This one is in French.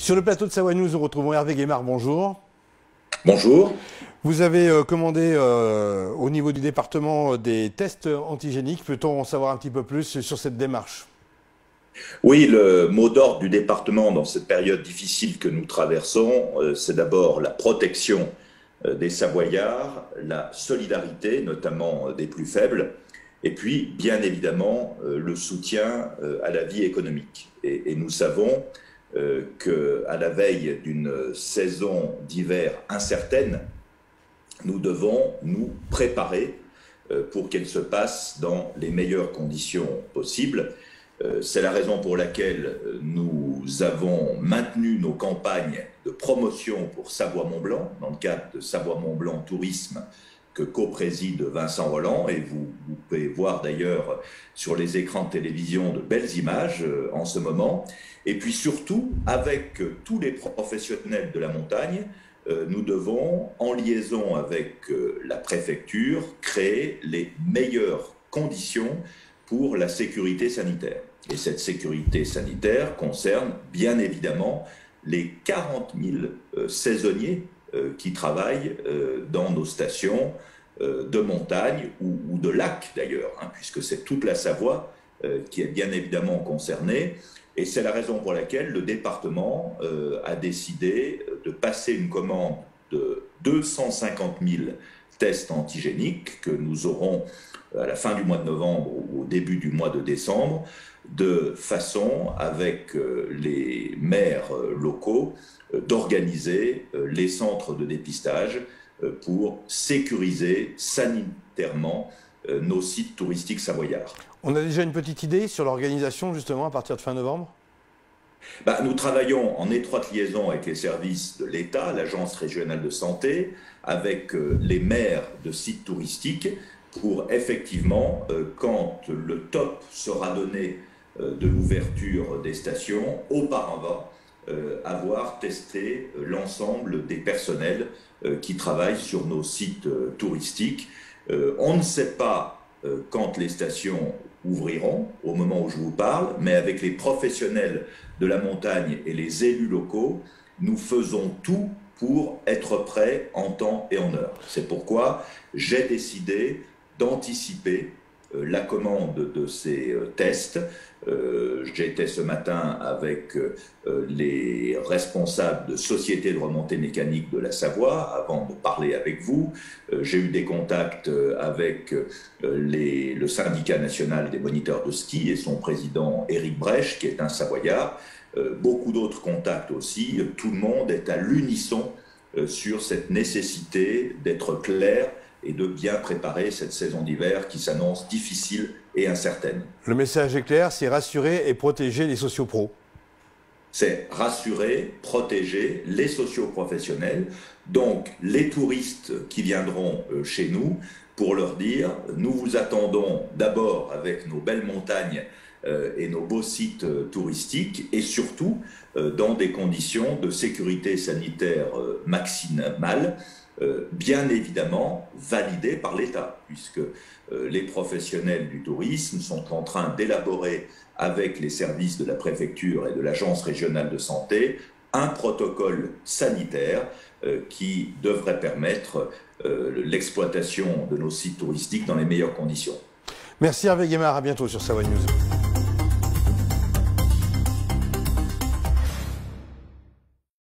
Sur le plateau de Savoie News, nous retrouvons Hervé Guémard, bonjour. Bonjour. Vous avez commandé au niveau du département des tests antigéniques. Peut-on en savoir un petit peu plus sur cette démarche? Oui, le mot d'ordre du département dans cette période difficile que nous traversons, c'est d'abord la protection des Savoyards, la solidarité, notamment des plus faibles, et puis, bien évidemment, le soutien à la vie économique. Et nous savons qu'à la veille d'une saison d'hiver incertaine, nous devons nous préparer pour qu'elle se passe dans les meilleures conditions possibles. C'est la raison pour laquelle nous avons maintenu nos campagnes de promotion pour Savoie-Mont-Blanc, dans le cadre de Savoie-Mont-Blanc Tourisme, que co-préside Vincent Rolland. Et vous pouvez voir d'ailleurs sur les écrans de télévision de belles images en ce moment. Et puis surtout, avec tous les professionnels de la montagne, nous devons, en liaison avec la préfecture, créer les meilleures conditions pour la sécurité sanitaire. Et cette sécurité sanitaire concerne bien évidemment les 40 000 saisonniers qui travaillent dans nos stations de montagne ou de lac d'ailleurs, puisque c'est toute la Savoie qui est bien évidemment concernée. Et c'est la raison pour laquelle le département a décidé de passer une commande de 250 000 tests antigéniques que nous aurons à la fin du mois de novembre ou au début du mois de décembre, de façon, avec les maires locaux, d'organiser les centres de dépistage pour sécuriser sanitairement nos sites touristiques savoyards. On a déjà une petite idée sur l'organisation justement à partir de fin novembre? Nous travaillons en étroite liaison avec les services de l'État, l'Agence régionale de santé, avec les maires de sites touristiques, pour effectivement, quand le top sera donné de l'ouverture des stations, auparavant, avoir testé l'ensemble des personnels qui travaillent sur nos sites touristiques. On ne sait pas quand les stations ouvriront, au moment où je vous parle, mais avec les professionnels de la montagne et les élus locaux, nous faisons tout pour être prêts en temps et en heure. C'est pourquoi j'ai décidé d'anticiper la commande de ces tests. J'étais ce matin avec les responsables de sociétés de remontée mécanique de la Savoie avant de parler avec vous. J'ai eu des contacts avec le syndicat national des moniteurs de ski et son président Éric Brèche, qui est un Savoyard. Beaucoup d'autres contacts aussi. Tout le monde est à l'unisson sur cette nécessité d'être clair et de bien préparer cette saison d'hiver qui s'annonce difficile et incertaine. Le message est clair, c'est rassurer et protéger les sociopros. C'est rassurer, protéger les socioprofessionnels, donc les touristes qui viendront chez nous, pour leur dire « nous vous attendons d'abord avec nos belles montagnes et nos beaux sites touristiques et surtout dans des conditions de sécurité sanitaire maximale, bien évidemment validées par l'État, puisque les professionnels du tourisme sont en train d'élaborer avec les services de la préfecture et de l'Agence régionale de santé un protocole sanitaire qui devrait permettre l'exploitation de nos sites touristiques dans les meilleures conditions. Merci Hervé Guémard, à bientôt sur Savoie News.